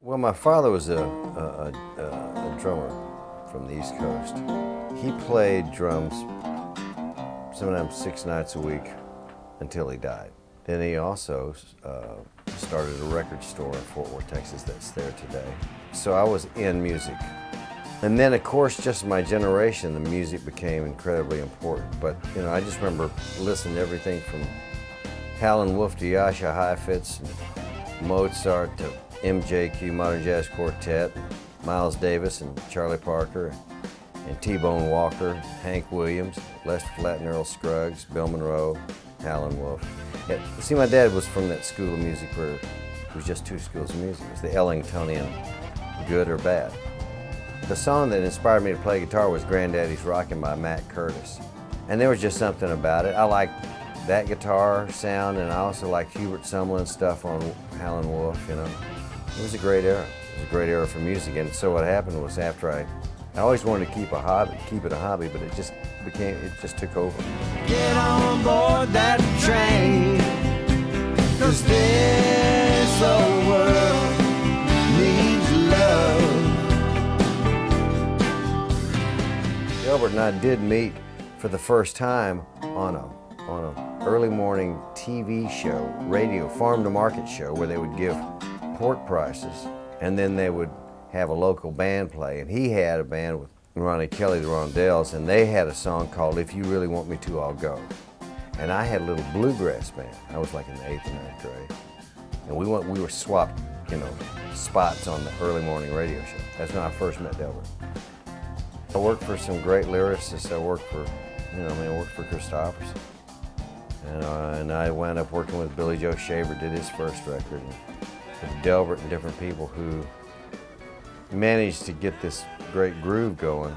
Well, my father was a drummer from the East Coast. He played drums sometimes 6 nights a week until he died. Then he also started a record store in Fort Worth, Texas that's there today. So I was in music. And then, of course, just my generation, the music became incredibly important. But, you know, I just remember listening to everything from Howlin' Wolf to Jascha Heifetz, Mozart to MJQ, Modern Jazz Quartet, Miles Davis and Charlie Parker, and T-Bone Walker, Hank Williams, Lester Flatt and Earl Scruggs, Bill Monroe, Howlin' Wolf. Yeah, see, my dad was from that school of music where it was just 2 schools of music. It was the Ellingtonian, good or bad. The song that inspired me to play guitar was Granddaddy's Rockin' by Matt Curtis. And there was just something about it. I liked that guitar sound, and I also liked Hubert Sumlin's stuff on Howlin' Wolf, you know. It was a great era. It was a great era for music. And so what happened was after I always wanted to keep it a hobby, but it just took over. Get on board that train, 'cause this old world needs love. Delbert and I did meet for the first time on a early morning TV show, radio, farm to market show, where they would give pork prices, and then they would have a local band play. And he had a band with Ronnie Kelly, the Rondells, and they had a song called If You Really Want Me To, I'll Go. And I had a little bluegrass band. I was like in the 8th or 9th grade. And we were swapped, you know, spots on the early morning radio show. That's when I first met Delbert. I worked for some great lyricists. I worked for, I worked for Christopherson. And I wound up working with Billy Joe Shaver, did his first record, and with Delbert and different people who managed to get this great groove going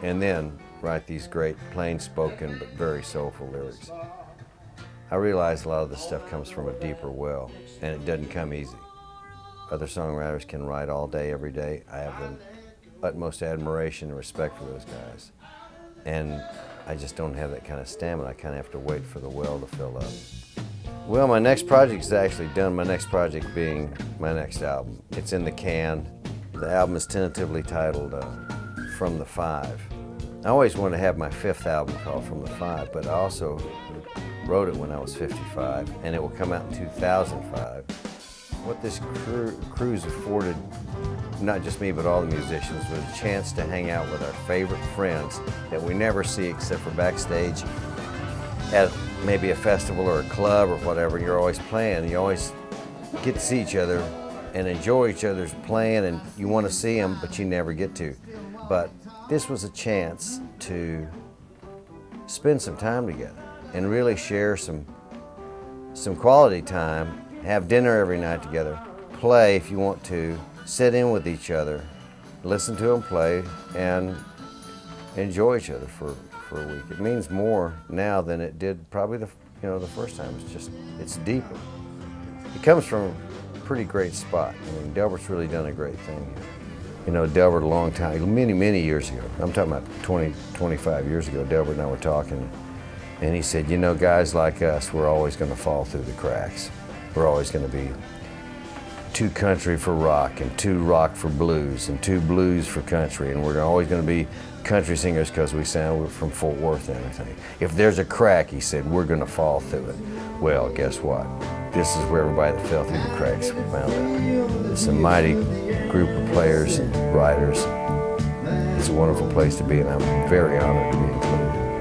and then write these great plain-spoken but very soulful lyrics. I realized a lot of this stuff comes from a deeper well, and it doesn't come easy. Other songwriters can write all day, every day. I have the utmost admiration and respect for those guys. And I just don't have that kind of stamina. I kind of have to wait for the well to fill up. Well, my next project is actually done, my next project being my next album. It's in the can. The album is tentatively titled From the Five. I always wanted to have my 5th album called From the Five, but I also wrote it when I was 55, and it will come out in 2005. What this cruise afforded, not just me, but all the musicians, was a chance to hang out with our favorite friends that we never see except for backstage at maybe a festival or a club or whatever. You're always playing. You always get to see each other and enjoy each other's playing, and you want to see them, but you never get to. But this was a chance to spend some time together and really share some quality time, have dinner every night together, play if you want to, sit in with each other, listen to them play, and enjoy each other for a week. It means more now than it did probably the first time. It's deeper. It comes from a pretty great spot. I mean, Delbert's really done a great thing here. You know, Delbert a long time, many years ago, I'm talking about 20, 25 years ago, Delbert and I were talking, and he said, you know, guys like us, we're always going to fall through the cracks. We're always going to be too country for rock, and too rock for blues, and too blues for country, and we're always going to be country singers because we sound from Fort Worth and everything. If there's a crack, he said, we're going to fall through it. Well, guess what? This is where everybody that fell through the cracks found out. It's a mighty group of players and writers. It's a wonderful place to be, and I'm very honored to be included.